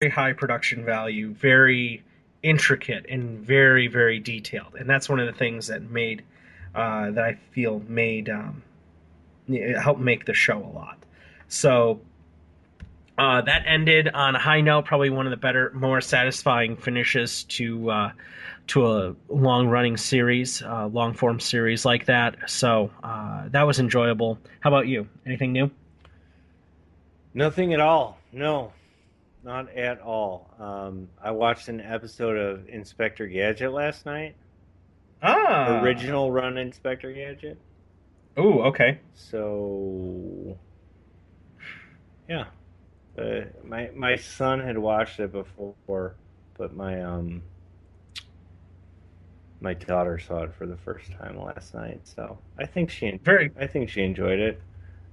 very high production value, very intricate, and very very detailed. And that's one of the things that I feel made it helped make the show a lot. So that ended on a high note. Probably one of the better, more satisfying finishes to a long running series, long form series like that. So that was enjoyable. How about you? Anything new? Nothing at all. No, not at all. I watched an episode of Inspector Gadget last night. Ah, Original run Inspector Gadget. oh, okay. So yeah, my son had watched it before, but my daughter saw it for the first time last night. So Very. I think she enjoyed it.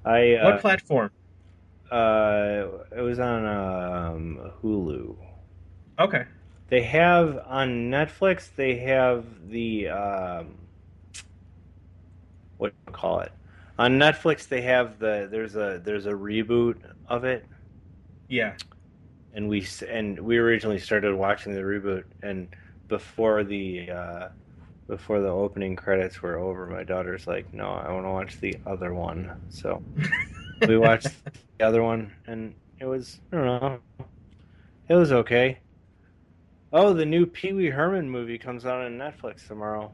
I What platform? it was on Hulu. Okay. They have on Netflix, they have the what do you call it? On Netflix, they have there's a reboot of it, Yeah. and we originally started watching the reboot, and before the uh, before the opening credits were over, my daughter's like, "No, I want to watch the other one." So we watched the other one, and it was I don't know, it was okay. Oh, the new Pee Wee Herman movie comes out on Netflix tomorrow.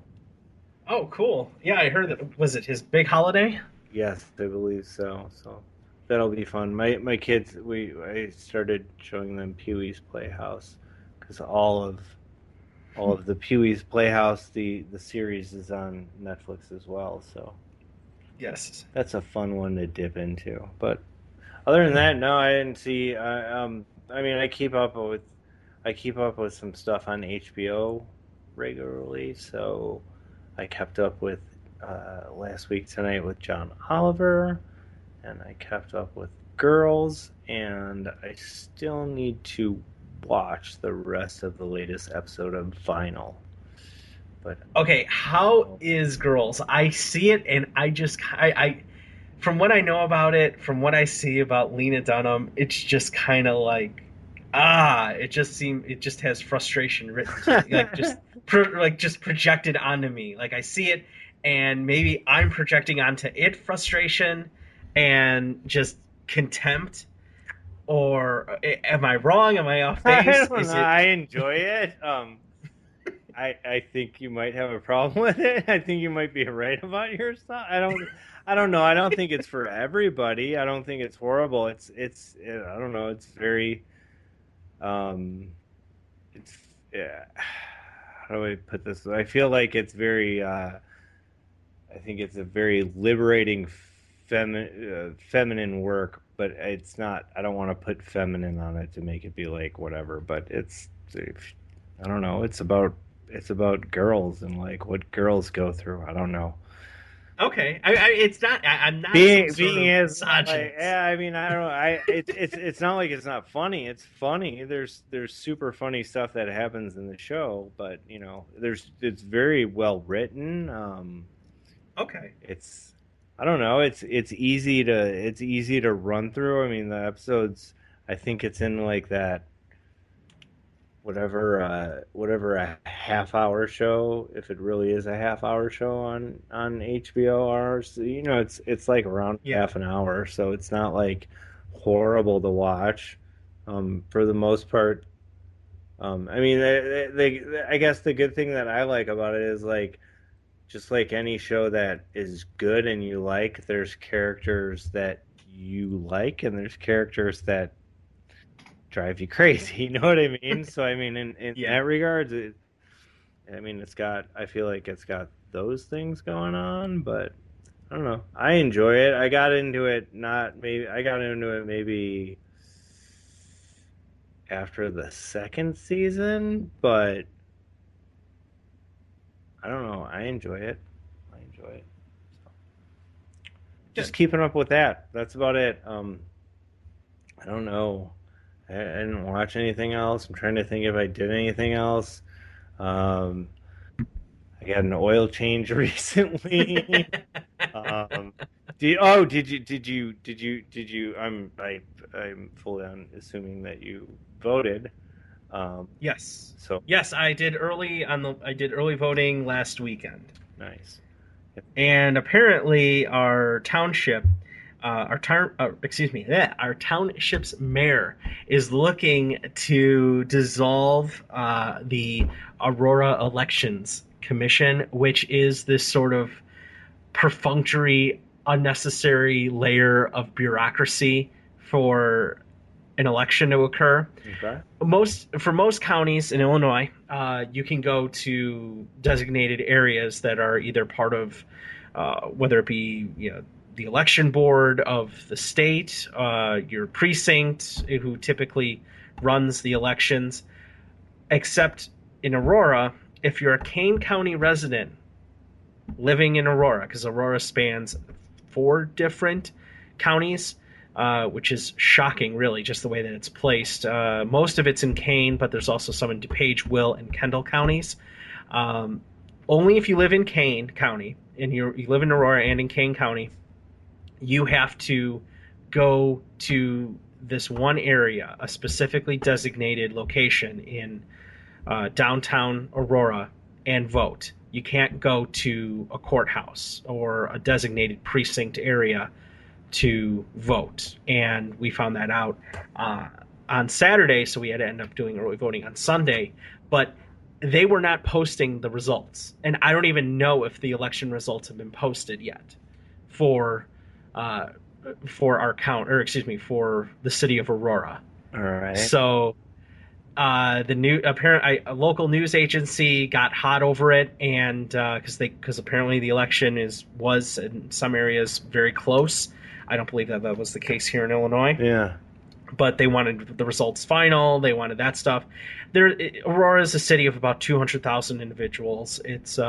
Oh, cool. Yeah, I heard that. Was it his big holiday? Yes, I believe so. So that'll be fun. My kids, I started showing them Pee Wee's Playhouse because all of the Pee Wee's Playhouse, the series is on Netflix as well. So Yes. that's a fun one to dip into. But other than that, no, I didn't see. I mean, I keep up with some stuff on HBO regularly. So I kept up with last week tonight with John Oliver, and I kept up with Girls, and I still need to watch the rest of the latest episode of Vinyl. But Okay, how is Girls? I see it and I from what I know about it, from what I see about Lena Dunham, it's just kind of like it just has frustration written to like just projected onto me. Like I see it and maybe I'm projecting onto it frustration and just contempt or am I wrong? Am I off I base? don't know. Is it I enjoy it. I think you might have a problem with it. I think you might be right about your stuff. I don't know. I don't think it's for everybody. I don't think it's horrible. I don't know. It's very um it's yeah. How do I put this? I feel like it's very I think it's a very liberating feminine work, but it's not I don't want to put feminine on it to make it be like whatever, but I don't know. It's about girls and like what girls go through. I don't know. okay? It's not. I'm not some sort Being of as like misogynist. yeah, I mean I don't know. It's not like it's not funny. It's funny. There's super funny stuff that happens in the show, but you know, there's it's very well written. Okay. It's I don't know. It's easy to run through. I mean, the episodes. I think it's in like that whatever a half hour show, if it really is a half hour show on HBO or so, you know, it's like around Yeah. half an hour, so it's not like horrible to watch. For the most part, I mean, I guess the good thing that I like about it is like just like any show that is good and you like, there's characters that you like and there's characters that drive you crazy. You know what I mean? So I mean, in that Yeah. regard, I mean, I feel like it's got those things going on, but I don't know. I enjoy it. I got into it maybe after the second season, but I don't know. I enjoy it. I enjoy it. So, just Good. keeping up with that. That's about it. I don't know. I didn't watch anything else. I'm trying to think if I did anything else. Um, I got an oil change recently. Um, did you I'm fully on assuming that you voted. Um, Yes. so Yes, I did early voting last weekend. nice. And apparently our township's mayor is looking to dissolve the Aurora Elections Commission, which is this sort of perfunctory, unnecessary layer of bureaucracy for an election to occur. Okay. Most counties in Illinois, you can go to designated areas that are either part of, whether it be the election board of the state, your precinct, who typically runs the elections. Except in Aurora, if you're a Kane County resident living in Aurora, because Aurora spans 4 different counties, which is shocking, really, just the way that it's placed. Most of it's in Kane, but there's also some in DuPage, Will, and Kendall counties. Um, Only if you live in Kane County and you live in Aurora and in Kane County, you have to go to this one area, a specifically designated location in downtown Aurora, and vote. You can't go to a courthouse or a designated precinct area to vote. And we found that out on Saturday, so we had to end up doing early voting on Sunday. But they were not posting the results, and I don't even know if the election results have been posted yet for uh, for our count, or excuse me, for the city of Aurora. All right. So a local news agency got hot over it, and because apparently the election was in some areas very close. I don't believe that was the case here in Illinois, Yeah. but they wanted the results final. They wanted that stuff. Aurora is a city of about 200,000 individuals. It's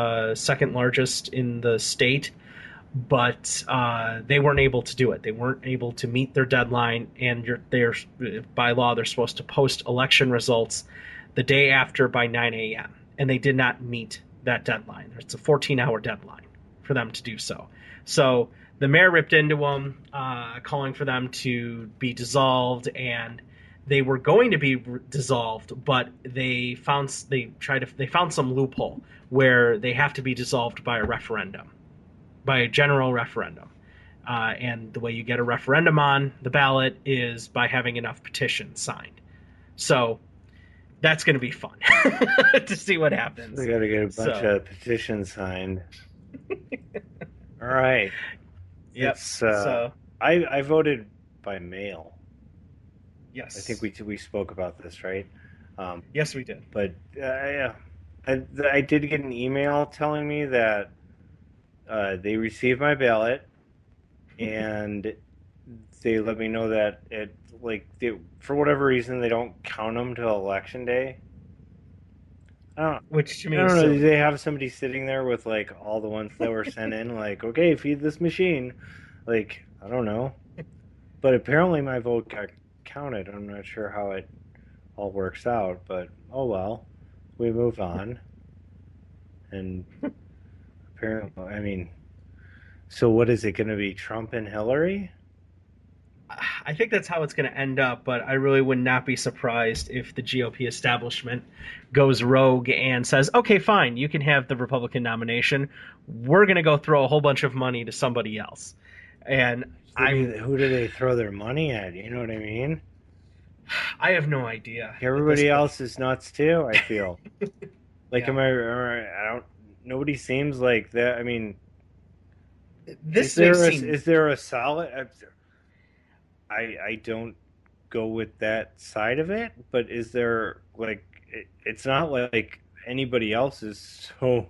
second largest in the state, but they weren't able to do it. They weren't able to meet their deadline, and they're by law they're supposed to post election results the day after by 9 a.m. and they did not meet that deadline. It's a 14-hour deadline for them to do so. So the mayor ripped into them, calling for them to be dissolved, and they were going to be dissolved, but they found some loophole where they have to be dissolved by a referendum, by a general referendum. And the way you get a referendum on the ballot is by having enough petitions signed. So that's going to be fun to see what happens. They got to get a bunch of petitions signed. All right. Yep. I voted by mail. Yes. I think we spoke about this, right? Yes, we did. But yeah, I did get an email telling me that they received my ballot, and they let me know that for whatever reason they don't count them till election day. Which to me, I don't know. silly. Do they have somebody sitting there with like all the ones that were sent in? Like, okay, feed this machine. Like, I don't know. But apparently my vote got counted. I'm not sure how it all works out, but oh well. We move on. And apparently, I mean, so what is it going to be? Trump and Hillary? I think that's how it's going to end up, but I really would not be surprised if the GOP establishment goes rogue and says, okay, fine, you can have the Republican nomination. We're going to go throw a whole bunch of money to somebody else. And who do they throw their money at? You know what I mean? I have no idea. Everybody else is nuts too, I feel. Like, Yeah. I don't, nobody seems like that. I mean, is there a solid, I don't go with that side of it, but is there like it's not like anybody else is so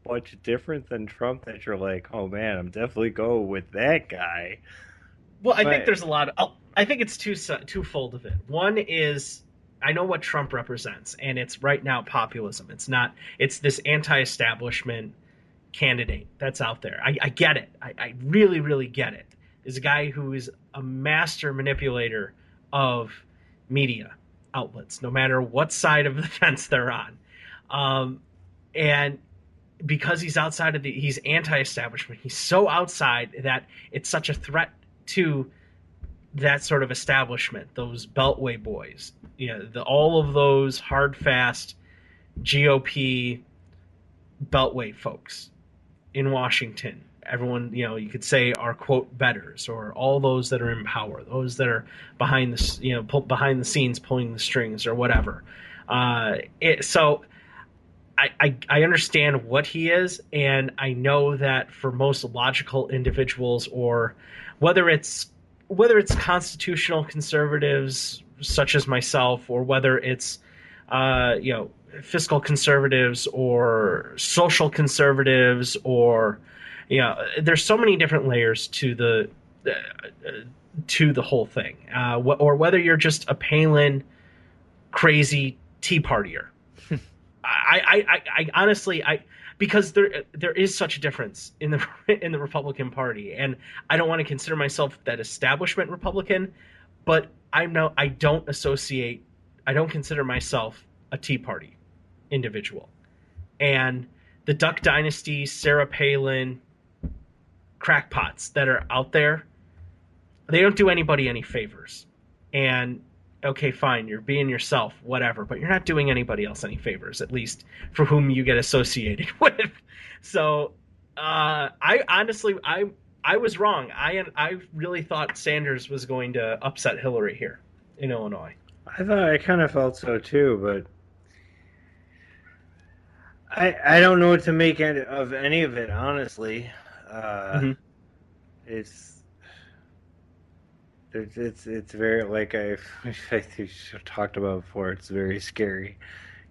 much different than Trump that you're like, oh man, I'm definitely go with that guy. Well, I think there's a lot of. I think it's twofold of it. One is I know what Trump represents, and it's right now populism. It's not. It's this anti-establishment candidate that's out there. I get it. I really, really get it. Is a guy who is a master manipulator of media outlets, no matter what side of the fence they're on. And because he's he's anti-establishment, he's so outside that it's such a threat to that sort of establishment, those Beltway boys, all of those hard, fast GOP Beltway folks in Washington. Everyone, you could say are quote betters, or all those that are in power, those that are behind the, behind the scenes pulling the strings or whatever. So I understand what he is, and I know that for most logical individuals, or whether it's whether it's constitutional conservatives such as myself, or whether it's fiscal conservatives or social conservatives, or there's so many different layers to the whole thing, or whether you're just a Palin crazy Tea Partier. I honestly, because there is such a difference in the in the Republican Party, and I don't want to consider myself that establishment Republican, but I don't associate, I don't consider myself a Tea Party individual, and the Duck Dynasty, Sarah Palin crackpots that are out there, they don't do anybody any favors, and okay, fine, you're being yourself, whatever, but you're not doing anybody else any favors, at least for whom you get associated with. So, I honestly, I was wrong. I really thought Sanders was going to upset Hillary here in Illinois. I kind of felt so too, but I don't know what to make of any of it, honestly. Uh, Mm-hmm. it's it's very, like I talked about before. It's very scary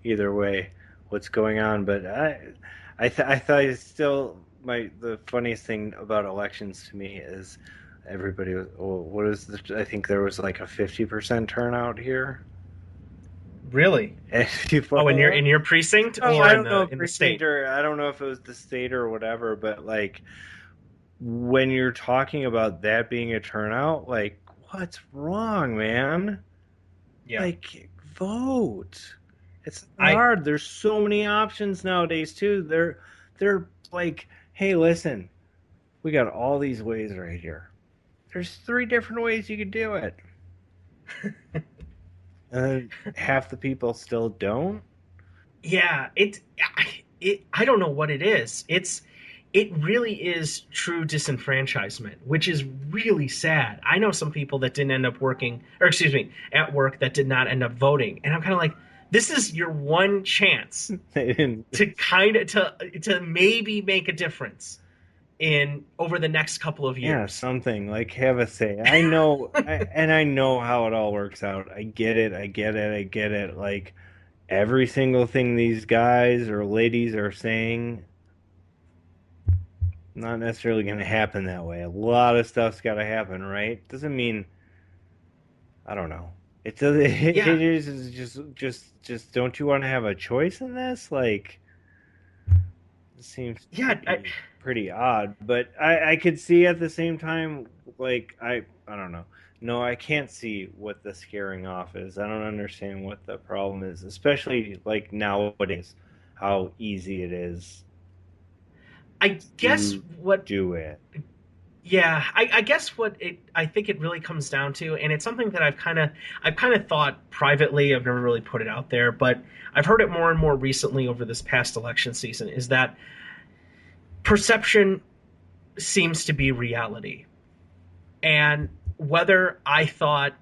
either way what's going on. But I thought it's still the funniest thing about elections to me is everybody was, oh, what is this? I think there was like a 50% turnout here. Really? And people, Oh, in your precinct, oh, or I in don't know the if in the state? precinct, or I don't know if it was the state or whatever, but like when you're talking about that being a turnout, like what's wrong, man? Yeah. Like vote. It's not I hard. There's so many options nowadays too. They're like, hey, listen, we got all these ways right here. There's three different ways you could do it. And half the people still don't. Yeah, I don't know what it is. It really is true disenfranchisement, which is really sad. I know some people that didn't end up working, or excuse me, at work, that did not end up voting, and I'm kind of like, this is your one chance They didn't. to kind of to maybe make a difference in over the next couple of Yeah, years. something like have a say. I know, and I know how it all works out. I get it. I get it. I get it. Like every single thing these guys or ladies are saying, not necessarily going to happen that way. A lot of stuff's got to happen, right? Doesn't mean, I don't know. It does. It Yeah, is just. Don't you want to have a choice in this? Like, it seems to yeah, be pretty odd. But I could see at the same time, like I don't know. No, I can't see what the scaring off is. I don't understand what the problem is, especially like nowadays, how easy it is I guess to what do it. Yeah, I guess I think it really comes down to, and it's something that I've kind of thought privately. I've never really put it out there, but I've heard it more and more recently over this past election season. Is that perception seems to be reality, and whether I thought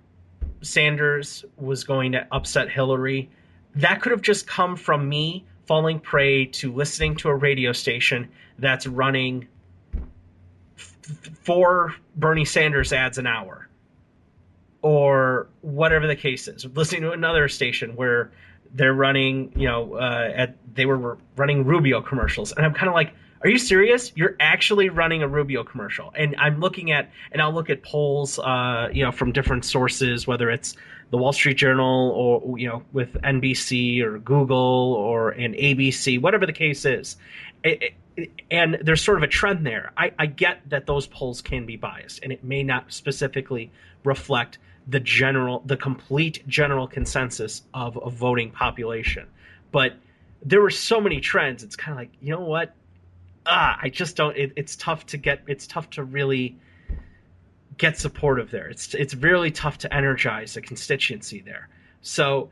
Sanders was going to upset Hillary, that could have just come from me falling prey to listening to a radio station that's running four Bernie Sanders ads an hour, or whatever the case is. Listening to another station where they're running, they were running Rubio commercials, and I'm kind of like, are you serious? You're actually running a Rubio commercial? And I'll look at polls, from different sources, whether it's the Wall Street Journal, or with NBC or Google or an ABC, whatever the case is. And there's sort of a trend there. I get that those polls can be biased, and it may not specifically reflect the complete general consensus of a voting population. But there were so many trends. It's kind of like, you know what? I just don't. It's tough to really get supportive there. It's really tough to energize a constituency there. So